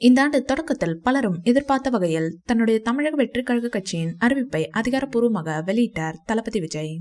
இந்த ஆண்டு தொடக்கத்தில் பலரும் எதிர்பார்த்த வகையில் தன்னுடைய தமிழக வெற்றி கழக கட்சியின் அறிவிப்பை அதிகாரப்பூர்வமாக வெளியிட்டார் தளபதி விஜய்.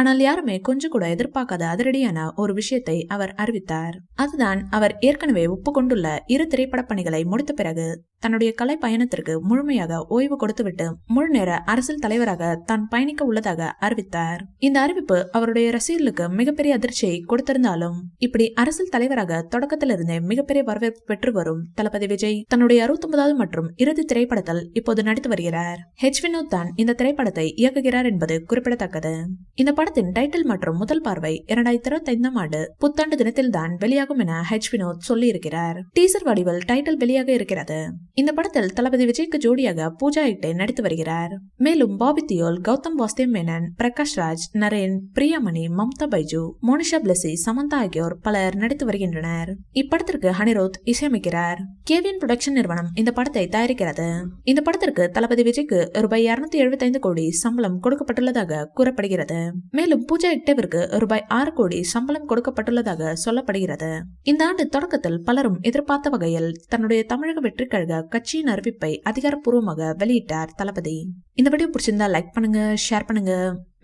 ஆனால் யாருமே கொஞ்சம் கூட எதிர்பார்க்காத அதிரடியான ஒரு விஷயத்தை அவர் அறிவித்தார். அதுதான் அவர் ஏற்கனவே ஒப்புக்கொண்டுள்ள 2 திரைப்பட பணிகளை முடித்த பிறகு தன்னுடைய கலை பயணத்திற்கு முழுமையாக ஓய்வு கொடுத்துவிட்டு முழு நேர அரசியல் தலைவராக தான் பயணிக்க உள்ளதாக அறிவித்தார். இந்த அறிவிப்பு அவருடைய ரசிகர்களுக்கு மிகப்பெரிய அதிர்ச்சியை கொடுத்திருந்தாலும், இப்படி அரசியல் தலைவராக தொடக்கத்திலிருந்தே மிகப்பெரிய வரவேற்பு பெற்று வரும் தளபதி விஜய் தன்னுடைய 69வது மற்றும் இறுதி திரைப்படத்தில் இப்போது நடித்து வருகிறார். ஹெச் வினோத் தான் இந்த திரைப்படத்தை இயக்குகிறார் என்பது குறிப்பிடத்தக்கது. இந்த படத்தின் டைட்டில் மற்றும் முதல் பார்வை 2025ஆம் ஆண்டு புத்தாண்டு தினத்தில் தான் வெளியாகும் என ஹெச் வினோத் சொல்லி இருக்கிறார். டீசர் வடிவில் டைட்டில் வெளியாக இருக்கிறது. இந்த படத்தில் தளபதி விஜய்க்கு ஜோடியாக பூஜா ஹெக்டே நடித்து வருகிறார். மேலும் பாபி தியோல், கௌதம் வாசுதேவ் மேனன், பிரகாஷ் ராஜ், நரேன், பிரியாமணி, மம்தா பைஜு, மோனிஷா பிளஸி, சமந்தா ஆகியோர் பலர் நடித்து வருகின்றனர். இப்படத்திற்கு அனிருத் இசையமைக்கிறார். கேவிஎன் புரொடக்ஷன் நிறுவனம் இந்த படத்தை தயாரிக்கிறது. இந்த படத்திற்கு தளபதி விஜய்க்கு ரூபாய் 275 கோடி சம்பளம் கொடுக்கப்பட்டுள்ளதாக கூறப்படுகிறது. மேலும் பூஜா ஹெக்டேவிற்கு ரூபாய் 6 கோடி சம்பளம் கொடுக்கப்பட்டுள்ளதாக சொல்லப்படுகிறது. இந்த ஆண்டு தொடக்கத்தில் பலரும் எதிர்பார்த்த வகையில் தன்னுடைய தமிழக வெற்றி கழக கட்சியின் அறிவிப்பை அதிகாரப்பூர்வமாக வெளியிட்டார் தளபதி. இந்த வீடியோ பிடிச்சிருந்தா லைக் பண்ணுங்க, ஷேர் பண்ணுங்க.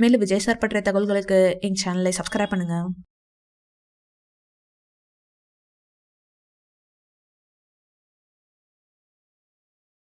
மேலும் விஜய் சார் பற்றிய தகவல்களுக்கு எங்க சேனலை சப்ஸ்கிரைப் பண்ணுங்க.